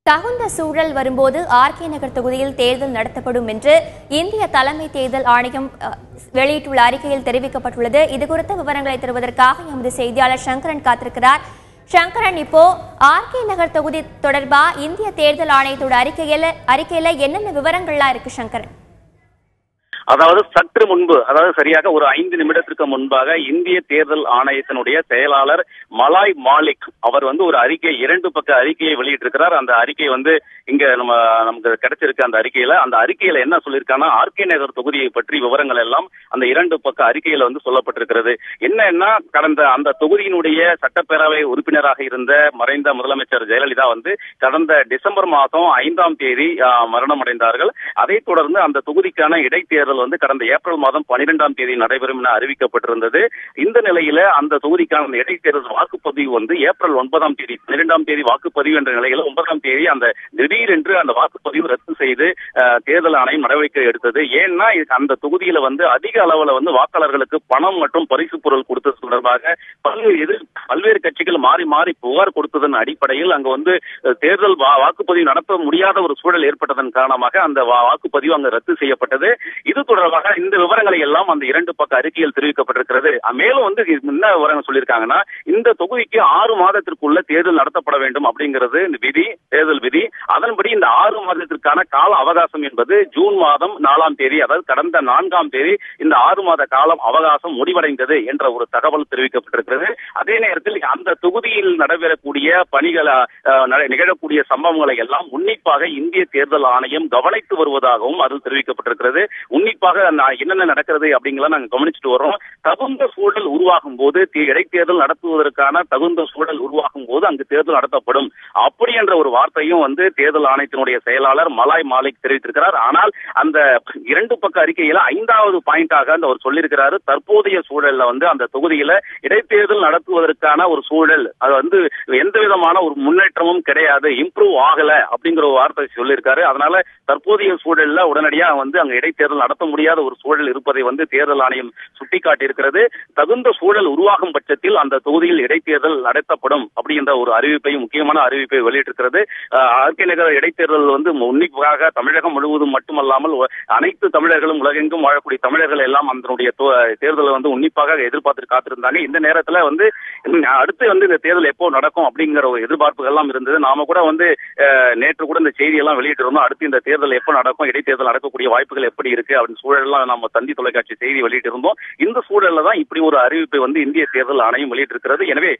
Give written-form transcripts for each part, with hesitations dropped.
தகுந்த சூழல் வரும்போது ஆர்கே நகர் தொகுதியில் தேர்தல் நடத்தப்படும் என்று இந்திய தலைமை தேர்தல் ஆணையம் வெளியிட்டுள்ள அறிக்கையில் தெரிவிக்கப்பட்டுள்ளது. இதுகுறித்த விவரங்களை தருவதற்காக எமது செய்தியாளர் சங்கரன் காத்திருக்கிறார். சங்கரன், இப்போ ஆர்கே நகர் தொகுதி தொடர்பா இந்திய தேர்தல் ஆணையத்தோட அறிக்கையில என்னென்ன விவரங்கள்லாம் இருக்கு சங்கரன்? அதாவது சற்று முன்பு, அதாவது சரியாக ஒரு 5 நிமிடத்திற்கு முன்பாக இந்திய தேர்தல் ஆணையத்தினுடைய செயலாளர் மலாய் மாலிக் அவர் ஒரு அறிக்கை 2 பக்க அறிக்கையை வெளியிட்டிருக்கிறார். அந்த அறிக்கை இங்க நமக்கு கிடைச்சிருக்கு. அந்த அறிக்கையில என்ன சொல்லியிருக்காங்கன்னா, ஆர்கே நகர் தொகுதியை பற்றி விவரங்கள் எல்லாம் அந்த 2 பக்க அறிக்கையில சொல்லப்பட்டிருக்கிறது. என்னன்னா, கடந்த அந்த தொகுதியினுடைய சட்டப்பேரவை உறுப்பினராக இருந்த மறைந்த முதலமைச்சர் ஜெயலலிதா கடந்த டிசம்பர் மாதம் 5ஆம் தேதி மரணம் அடைந்தார்கள். அதைத் தொடர்ந்து அந்த தொகுதிக்கான இடைத்தேர்தல் கடந்த ஏப்ரல் மாதம் 12ஆம் தேதி நடைபெறும் என அறிவிக்கப்பட்டிருந்தது. இந்த நிலையில அந்த தொகுதிக்கான இடைத்தேர்தல் வாக்குப்பதிவு ஏப்ரல் 9ஆம் தேதி 12ஆம் தேதி வாக்குப்பதிவு என்ற நிலையில 9ஆம் தேதி அந்த திடீரென்று அந்த வாக்குப்பதிவு ரத்து செய்து தேர்தல் ஆணையம் நடவடிக்கை எடுத்தது. ஏன்னா அந்த தொகுதியில அதிக அளவுல வாக்காளர்களுக்கு பணம் மற்றும் பரிசு பொருள் கொடுத்தது தொடர்பாக பல்வேறு கட்சிகள் மாறி மாறி புகார் கொடுத்ததன் அடிப்படையில் அங்கு தேர்தல் வாக்குப்பதிவு நடத்த முடியாத ஒரு சூழல் ஏற்பட்டதன் காரணமாக அந்த வாக்குப்பதிவு அங்கு ரத்து செய்யப்பட்டது. இது தொடர்பாக இந்த விவரங்களை எல்லாம் அந்த 2 பக்க அறிக்கையில் தெரிவிக்கப்பட்டிருக்கிறது. மேலும் என்ன விவரங்கள் சொல்லியிருக்காங்கன்னா, இந்த தொகுதிக்கு 6 மாதத்திற்குள்ள தேர்தல் நடத்தப்பட வேண்டும் அப்படிங்கிறது இந்த தேர்தல் விதி. அதன்படி இந்த 6 மாதத்திற்கான கால அவகாசம் என்பது ஜூன் மாதம் 4ஆம் தேதி, அதாவது கடந்த 4ஆம் தேதி இந்த 6 மாத காலம் அவகாசம் முடிவடைந்தது என்ற ஒரு தகவல் தெரிவிக்கப்பட்டிருக்கிறது. அதே நேரத்தில் அந்த தொகுதியில் நடைபெறக்கூடிய பணிகள் நிகழக்கூடிய சம்பவங்களை எல்லாம் உன்னிப்பாக இந்திய தேர்தல் ஆணையம் கவனித்து வருவதாகவும் அதில் தெரிவிக்கப்பட்டிருக்கிறது. உன்னிப்பாக என்னென்ன நடக்கிறது அப்படிங்கலாம் நாங்க கவனிச்சுட்டு வர்றோம். தகுந்த சூழல் உருவாகும் போது இடைத்தேர்தல் நடத்துவதற்கான தகுந்த சூழல் உருவாகும் போது அங்கு தேர்தல் நடத்தப்படும் அப்படி என்ற ஒரு வார்த்தையும் தேர்தல் ஆணையத்தினுடைய செயலாளர் மலாய் மாலிக் தெரிவித்திருக்கிறார். ஆனால் அந்த 2 பக்க அறிக்கையில 5வது பாயிண்டாக அவர் சொல்லியிருக்கிறாரு, தற்போதைய சூழல்ல அந்த தொகுதியில இடைத்தேர்தல் நடத்துவதற்கான ஒரு சூழல் அது எந்த விதமான ஒரு முன்னேற்றமும் கிடையாது, இம்ப்ரூவ் ஆகல அப்படிங்கிற ஒரு வார்த்தை சொல்லியிருக்காரு. அதனால தற்போதைய சூழல்ல உடனடியா அங்க இடைத்தேர்தல் நடத்த முடியாத ஒரு சூழல் இருப்பதை தேர்தல் ஆணையம் சுட்டிக்காட்டியிருக்கிறது. தகுந்த சூழல் உருவாகும் பட்சத்தில் அந்த தொகுதியில் இடைத்தேர்தல் நடத்தப்படும் அப்படின்ற ஒரு அறிவிப்பையும் முக்கியமான அறிவிப்பை வெளியிட்டிருக்கிறது. ஆர்கே நகர் இடைத்தேர்தல் உன்னிப்பாக தமிழகம் முழுவதும் மட்டுமல்லாமல் அனைத்து தமிழர்களும் உலகெங்கும் வாழக்கூடிய தமிழர்கள் எல்லாம் அதனுடைய தேர்தலை உன்னிப்பாக எதிர்பார்த்து காத்திருந்தாங்க. இந்த நேரத்துல அடுத்து இந்த தேர்தல் எப்போ நடக்கும் அப்படிங்கிற ஒரு எதிர்பார்ப்புகள் எல்லாம் இருந்தது. நாம கூட நேற்று கூட இந்த செய்தி எல்லாம் வெளியிட்டிருந்தோம். அடுத்து இந்த தேர்தல் எப்போ நடக்கும், இடைத்தேர்தல் நடக்கக்கூடிய வாய்ப்புகள் எப்படி இருக்கு அப்படின்னு சூழல்லாம் நம்ம தந்தி தொலைக்காட்சி செய்தி வெளியிட்டிருந்தோம். இந்த சூழல்ல தான் இப்படி ஒரு அறிவிப்பை இந்திய தேர்தல் ஆணையம் வெளியிட்டிருக்கிறது. எனவே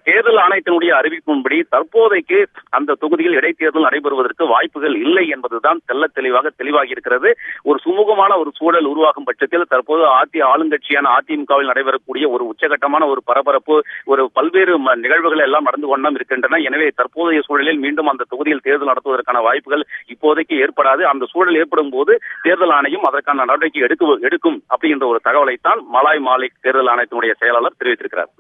தேர்தல் ஆணையத்தினுடைய அறிவிப்பின்படி தற்போதைக்கு அந்த தொகுதியில் இடைத்தேர்தல் நடைபெறுவதற்கு வாய்ப்புகள் இல்லை என்பதுதான் தெளிவாகி இருக்கிறது. ஒரு சுமூகமான ஒரு சூழல் உருவாகும் பட்சத்தில் தற்போது ஆளுங்கட்சியான அதிமுகவில் நடைபெறக்கூடிய ஒரு உச்சகட்டமான ஒரு பரபரப்பு, ஒரு பல்வேறு நிகழ்வுகள் எல்லாம் நடந்து கொண்டும் இருக்கின்றன. எனவே தற்போதைய சூழலில் மீண்டும் அந்த தொகுதியில் தேர்தல் நடத்துவதற்கான வாய்ப்புகள் இப்போதைக்கு ஏற்படாது. அந்த சூழல் ஏற்படும் போது தேர்தல் ஆணையம் அதற்கான நடவடிக்கை எடுக்கும் அப்படின்ற ஒரு தகவலைத்தான் மலாய் மாலிக் தேர்தல் ஆணையத்தினுடைய செயலாளர் தெரிவித்திருக்கிறார்.